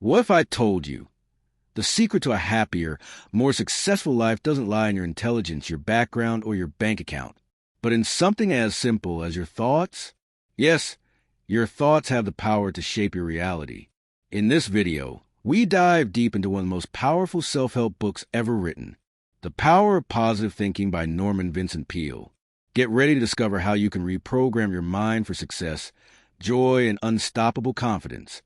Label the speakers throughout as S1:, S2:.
S1: What if I told you the secret to a happier, more successful life doesn't lie in your intelligence, your background, or your bank account, but in something as simple as your thoughts? Yes, your thoughts have the power to shape your reality. In this video, we dive deep into one of the most powerful self-help books ever written, The Power of Positive Thinking by Norman Vincent Peale. Get ready to discover how you can reprogram your mind for success, joy, and unstoppable confidence.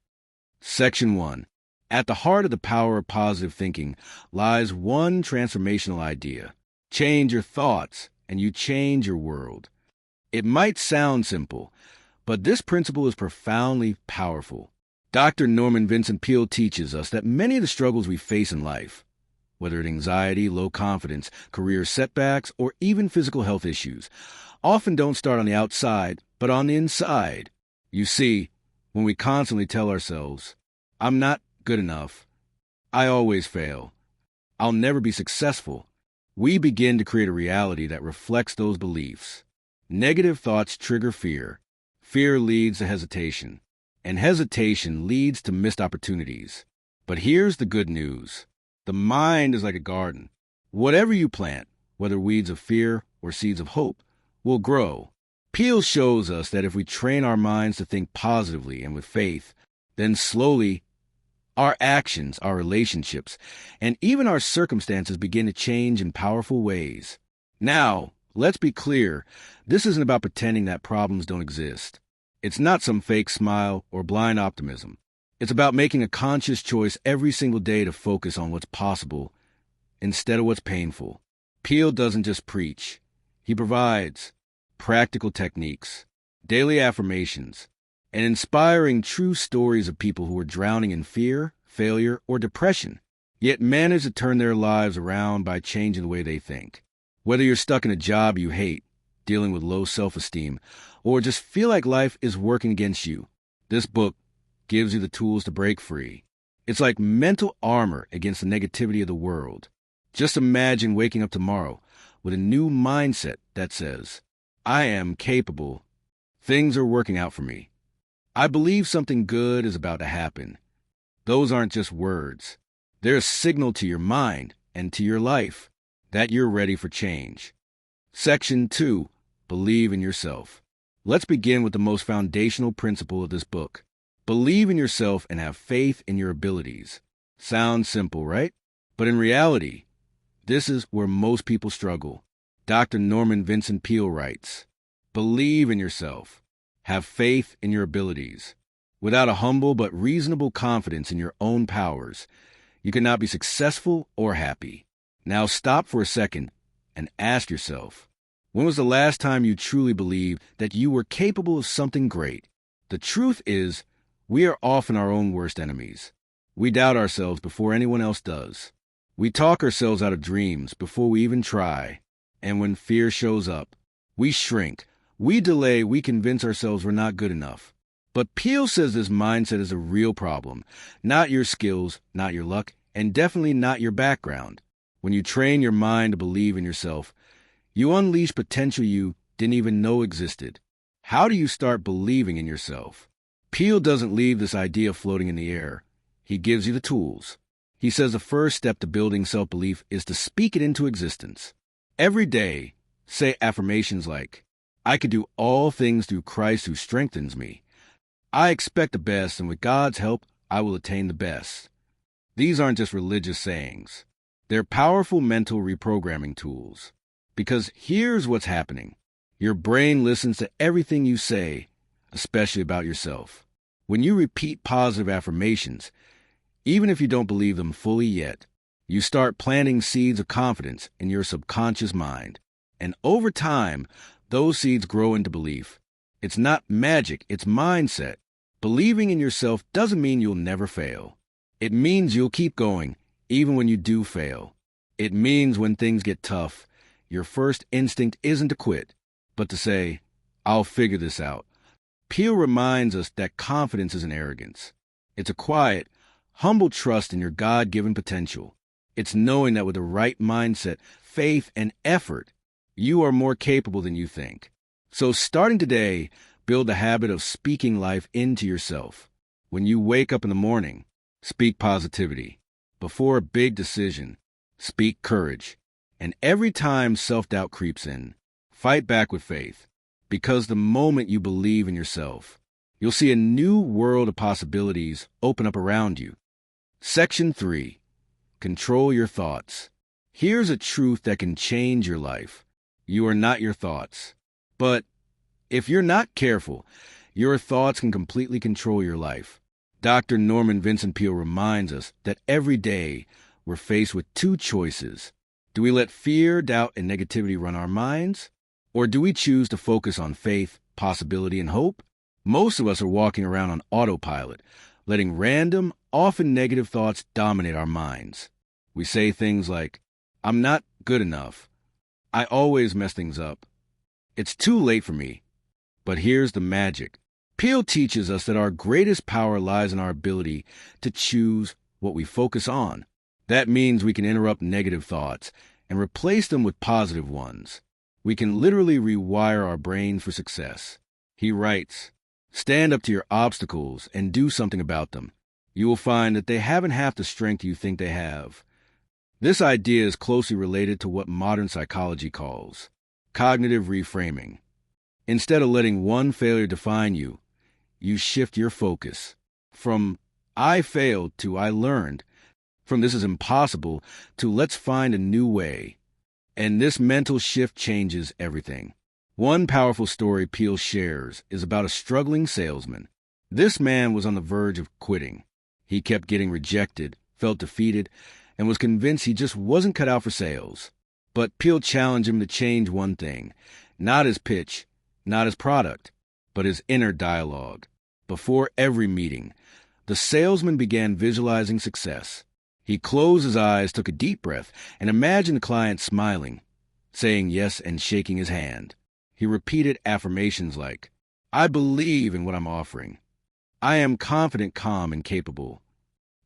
S1: Section 1. At the heart of the power of positive thinking lies one transformational idea. Change your thoughts, and you change your world. It might sound simple, but this principle is profoundly powerful. Dr. Norman Vincent Peale teaches us that many of the struggles we face in life, whether it's anxiety, low confidence, career setbacks, or even physical health issues, often don't start on the outside, but on the inside. You see, when we constantly tell ourselves, "I'm not good enough. I always fail. I'll never be successful," we begin to create a reality that reflects those beliefs. Negative thoughts trigger fear. Fear leads to hesitation, and hesitation leads to missed opportunities. But here's the good news. The mind is like a garden. Whatever you plant, whether weeds of fear or seeds of hope, will grow. Peale shows us that if we train our minds to think positively and with faith, then slowly our actions, our relationships, and even our circumstances begin to change in powerful ways. Now, let's be clear, this isn't about pretending that problems don't exist. It's not some fake smile or blind optimism. It's about making a conscious choice every single day to focus on what's possible instead of what's painful. Peale doesn't just preach. He provides practical techniques, daily affirmations, and inspiring true stories of people who are drowning in fear, failure, or depression, yet manage to turn their lives around by changing the way they think. Whether you're stuck in a job you hate, dealing with low self-esteem, or just feel like life is working against you, this book gives you the tools to break free. It's like mental armor against the negativity of the world. Just imagine waking up tomorrow with a new mindset that says, "I am capable. Things are working out for me. I believe something good is about to happen." Those aren't just words. They're a signal to your mind and to your life that you're ready for change. Section 2. Believe in yourself. Let's begin with the most foundational principle of this book. Believe in yourself and have faith in your abilities. Sounds simple, right? But in reality, this is where most people struggle. Dr. Norman Vincent Peale writes, "Believe in yourself. Have faith in your abilities. Without a humble but reasonable confidence in your own powers, you cannot be successful or happy." Now stop for a second and ask yourself, when was the last time you truly believed that you were capable of something great? The truth is, we are often our own worst enemies. We doubt ourselves before anyone else does. We talk ourselves out of dreams before we even try. And when fear shows up, we shrink. We delay, we convince ourselves we're not good enough. But Peale says this mindset is a real problem. Not your skills, not your luck, and definitely not your background. When you train your mind to believe in yourself, you unleash potential you didn't even know existed. How do you start believing in yourself? Peale doesn't leave this idea floating in the air. He gives you the tools. He says the first step to building self-belief is to speak it into existence. Every day, say affirmations like, "I can do all things through Christ who strengthens me. I expect the best, and with God's help, I will attain the best." These aren't just religious sayings. They're powerful mental reprogramming tools. Because here's what's happening. Your brain listens to everything you say, especially about yourself. When you repeat positive affirmations, even if you don't believe them fully yet, you start planting seeds of confidence in your subconscious mind. And over time, those seeds grow into belief. It's not magic, it's mindset. Believing in yourself doesn't mean you'll never fail. It means you'll keep going, even when you do fail. It means when things get tough, your first instinct isn't to quit, but to say, "I'll figure this out." Peale reminds us that confidence isn't arrogance. It's a quiet, humble trust in your God-given potential. It's knowing that with the right mindset, faith, and effort, you are more capable than you think. So starting today, build the habit of speaking life into yourself. When you wake up in the morning, speak positivity. Before a big decision, speak courage. And every time self-doubt creeps in, fight back with faith. Because the moment you believe in yourself, you'll see a new world of possibilities open up around you. Section 3. Control your thoughts. Here's a truth that can change your life. You are not your thoughts. But if you're not careful, your thoughts can completely control your life. Dr. Norman Vincent Peale reminds us that every day we're faced with two choices. Do we let fear, doubt, and negativity run our minds? Or do we choose to focus on faith, possibility, and hope? Most of us are walking around on autopilot, letting random, often negative thoughts dominate our minds. We say things like, I'm not good enough. I always mess things up. It's too late for me. But here's the magic. Peale teaches us that our greatest power lies in our ability to choose what we focus on. That means we can interrupt negative thoughts and replace them with positive ones. We can literally rewire our brains for success. He writes, stand up to your obstacles and do something about them. You will find that they haven't half the strength you think they have. This idea is closely related to what modern psychology calls cognitive reframing. Instead of letting one failure define you, you shift your focus from I failed to I learned, from this is impossible to let's find a new way. And this mental shift changes everything. One powerful story Peale shares is about a struggling salesman. This man was on the verge of quitting. He kept getting rejected, felt defeated, and was convinced he just wasn't cut out for sales. But Peale challenged him to change one thing, not his pitch, not his product, but his inner dialogue. Before every meeting, the salesman began visualizing success. He closed his eyes, took a deep breath, and imagined the client smiling, saying yes and shaking his hand. He repeated affirmations like, I believe in what I'm offering. I am confident, calm, and capable.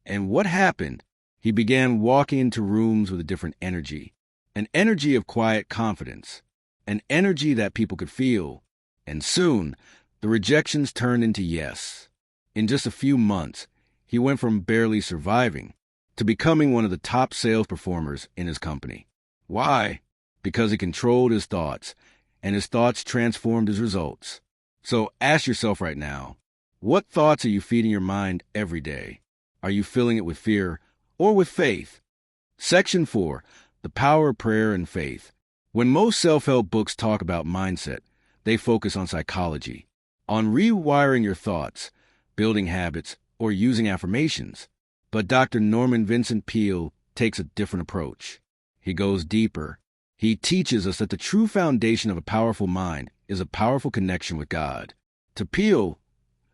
S1: And what happened? He began walking into rooms with a different energy, an energy of quiet confidence, an energy that people could feel. And soon, the rejections turned into yes. In just a few months, he went from barely surviving to becoming one of the top sales performers in his company. Why? Because he controlled his thoughts, and his thoughts transformed his results. So ask yourself right now, what thoughts are you feeding your mind every day? Are you filling it with fear or with faith? Section 4. The Power of Prayer and Faith. When most self-help books talk about mindset, they focus on psychology, on rewiring your thoughts, building habits, or using affirmations. But Dr. Norman Vincent Peale takes a different approach. He goes deeper. He teaches us that the true foundation of a powerful mind is a powerful connection with God. To Peale,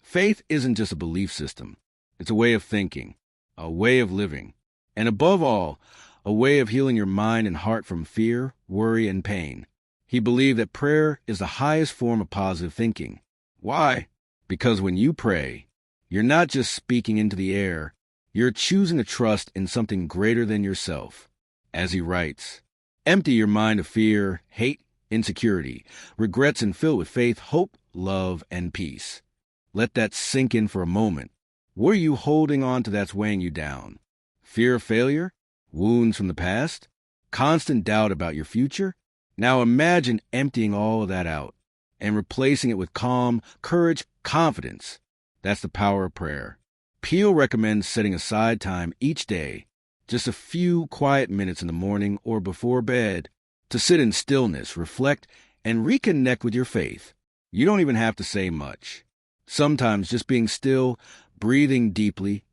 S1: faith isn't just a belief system. It's a way of thinking, a way of living, and above all, a way of healing your mind and heart from fear, worry, and pain. He believed that prayer is the highest form of positive thinking. Why? Because when you pray, you're not just speaking into the air, you're choosing to trust in something greater than yourself. As he writes, empty your mind of fear, hate, insecurity, regrets, and fill it with faith, hope, love, and peace. Let that sink in for a moment. What are you holding on to that's weighing you down? Fear of failure? Wounds from the past? Constant doubt about your future? Now imagine emptying all of that out and replacing it with calm, courage, confidence. That's the power of prayer. Peale recommends setting aside time each day, just a few quiet minutes in the morning or before bed, to sit in stillness, reflect, and reconnect with your faith. You don't even have to say much. Sometimes just being still, breathing deeply,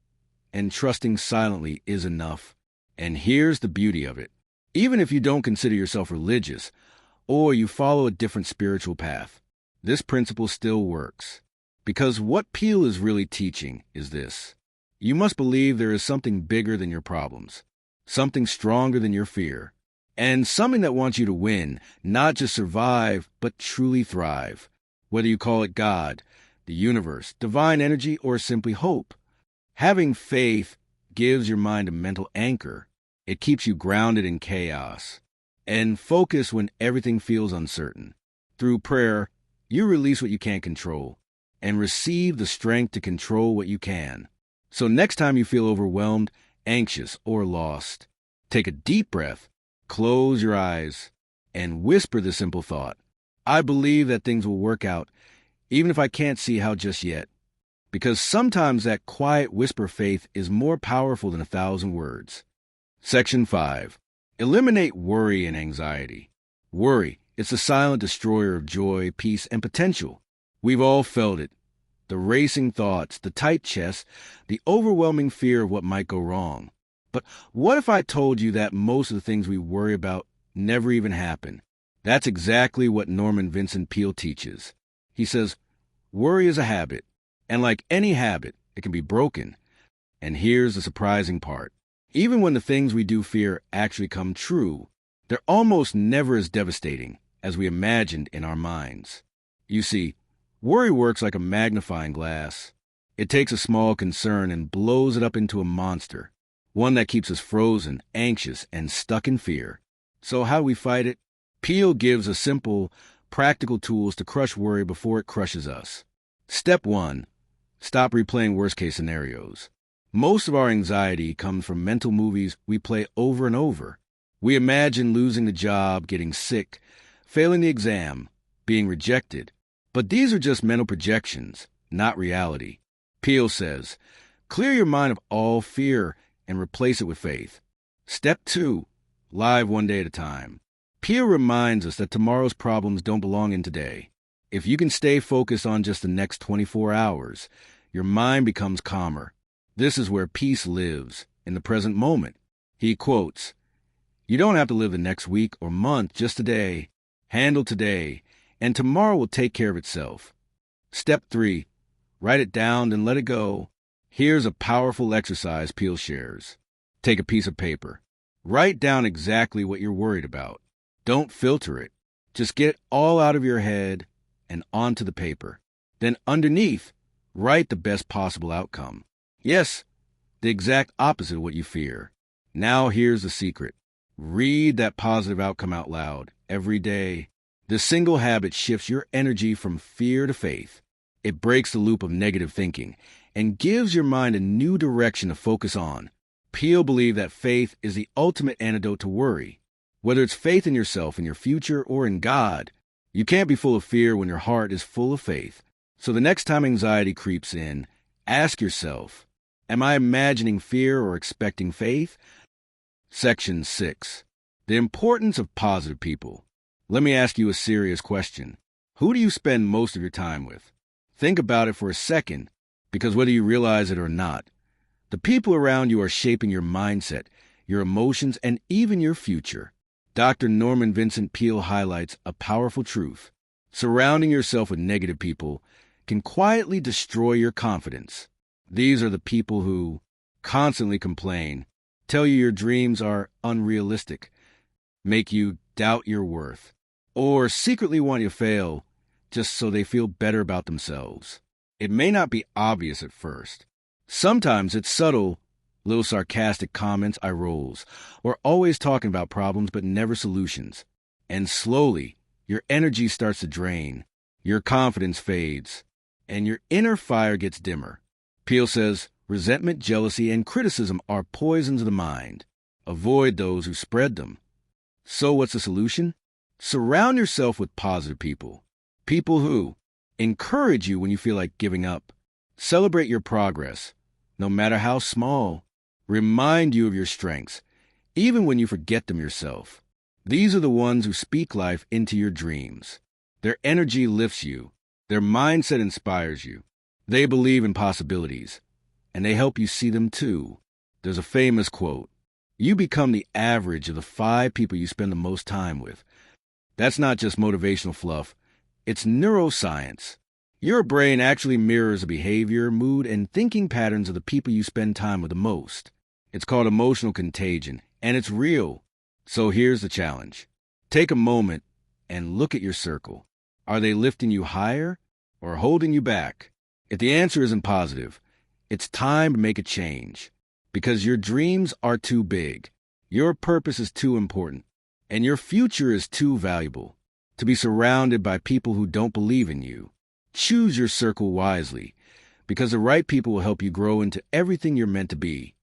S1: and trusting silently is enough. And here's the beauty of it. Even if you don't consider yourself religious, or you follow a different spiritual path, this principle still works. Because what Peale is really teaching is this. You must believe there is something bigger than your problems, something stronger than your fear, and something that wants you to win, not just survive, but truly thrive. Whether you call it God, the universe, divine energy, or simply hope. Having faith gives your mind a mental anchor. It keeps you grounded in chaos and focused when everything feels uncertain. Through prayer, you release what you can't control and receive the strength to control what you can. So next time you feel overwhelmed, anxious, or lost, take a deep breath, close your eyes, and whisper the simple thought, I believe that things will work out, even if I can't see how just yet. Because sometimes that quiet whisper faith is more powerful than 1,000 words. Section 5. Eliminate worry and anxiety. Worry, it's the silent destroyer of joy, peace, and potential. We've all felt it. The racing thoughts, the tight chest, the overwhelming fear of what might go wrong. But what if I told you that most of the things we worry about never even happen? That's exactly what Norman Vincent Peale teaches. He says, worry is a habit, and like any habit, it can be broken. And here's the surprising part. Even when the things we do fear actually come true, they're almost never as devastating as we imagined in our minds. You see, worry works like a magnifying glass. It takes a small concern and blows it up into a monster, one that keeps us frozen, anxious, and stuck in fear. So how do we fight it? Peale gives us simple, practical tools to crush worry before it crushes us. Step 1. Stop replaying worst-case scenarios. Most of our anxiety comes from mental movies we play over and over. We imagine losing the job, getting sick, failing the exam, being rejected. But these are just mental projections, not reality. Peale says, clear your mind of all fear and replace it with faith. Step 2. Live one day at a time. Peale reminds us that tomorrow's problems don't belong in today. If you can stay focused on just the next 24 hours, your mind becomes calmer. This is where peace lives, in the present moment. He quotes, you don't have to live the next week or month, just today. Handle today, and tomorrow will take care of itself. Step 3. Write it down and let it go. Here's a powerful exercise Peale shares. Take a piece of paper. Write down exactly what you're worried about. Don't filter it. Just get it all out of your head and onto the paper. Then underneath, write the best possible outcome. Yes, the exact opposite of what you fear. Now here's the secret. Read that positive outcome out loud every day. This single habit shifts your energy from fear to faith. It breaks the loop of negative thinking and gives your mind a new direction to focus on. Peale believed that faith is the ultimate antidote to worry. Whether it's faith in yourself, in your future, or in God, you can't be full of fear when your heart is full of faith. So the next time anxiety creeps in, ask yourself, am I imagining fear or expecting faith? Section 6. The importance of positive people. Let me ask you a serious question. Who do you spend most of your time with? Think about it for a second, because whether you realize it or not, the people around you are shaping your mindset, your emotions, and even your future. Dr. Norman Vincent Peale highlights a powerful truth. Surrounding yourself with negative people can quietly destroy your confidence. These are the people who constantly complain, tell you your dreams are unrealistic, make you doubt your worth, or secretly want you to fail just so they feel better about themselves. It may not be obvious at first. Sometimes it's subtle, little sarcastic comments, eye rolls, or always talking about problems but never solutions. And slowly, your energy starts to drain, your confidence fades, and your inner fire gets dimmer. Peale says, resentment, jealousy, and criticism are poisons of the mind. Avoid those who spread them. So what's the solution? Surround yourself with positive people. People who encourage you when you feel like giving up. Celebrate your progress, no matter how small. Remind you of your strengths, even when you forget them yourself. These are the ones who speak life into your dreams. Their energy lifts you. Their mindset inspires you. They believe in possibilities, and they help you see them too. There's a famous quote, you become the average of the 5 people you spend the most time with. That's not just motivational fluff. It's neuroscience. Your brain actually mirrors the behavior, mood, and thinking patterns of the people you spend time with the most. It's called emotional contagion, and it's real. So here's the challenge. Take a moment and look at your circle. Are they lifting you higher or holding you back? If the answer isn't positive, it's time to make a change. Because your dreams are too big, your purpose is too important, and your future is too valuable to be surrounded by people who don't believe in you. Choose your circle wisely. because the right people will help you grow into everything you're meant to be.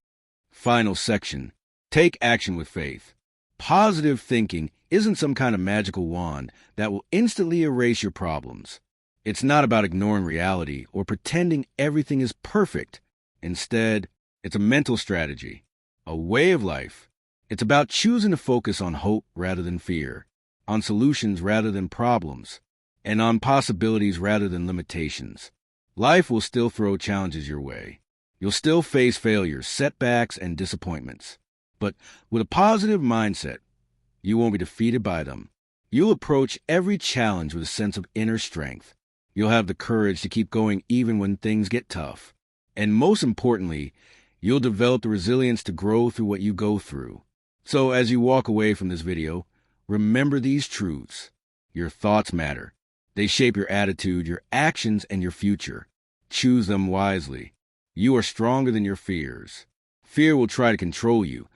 S1: Final section. Take action with faith. Positive thinking isn't some kind of magical wand that will instantly erase your problems. It's not about ignoring reality or pretending everything is perfect. Instead, it's a mental strategy, a way of life. It's about choosing to focus on hope rather than fear, on solutions rather than problems, and on possibilities rather than limitations. Life will still throw challenges your way. You'll still face failures, setbacks, and disappointments. But with a positive mindset, you won't be defeated by them. You'll approach every challenge with a sense of inner strength. You'll have the courage to keep going even when things get tough. And most importantly, you'll develop the resilience to grow through what you go through. So as you walk away from this video, remember these truths. Your thoughts matter. They shape your attitude, your actions, and your future. Choose them wisely. You are stronger than your fears. Fear will try to control you,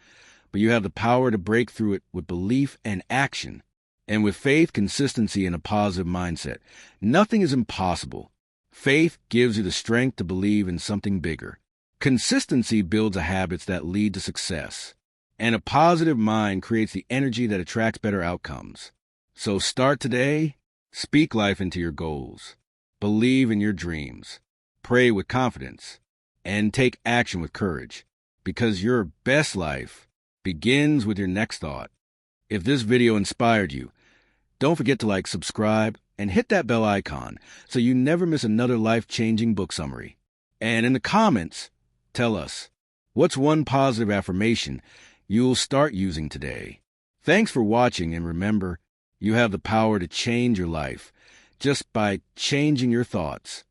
S1: but you have the power to break through it with belief and action. And with faith, consistency, and a positive mindset, nothing is impossible. Faith gives you the strength to believe in something bigger. Consistency builds the habits that lead to success. And a positive mind creates the energy that attracts better outcomes. So start today. Speak life into your goals. Believe in your dreams. Pray with confidence. And take action with courage. Because your best life begins with your next thought. If this video inspired you, don't forget to like, subscribe, and hit that bell icon so you never miss another life-changing book summary. And in the comments, tell us, what's one positive affirmation you'll start using today? Thanks for watching, and remember, you have the power to change your life just by changing your thoughts.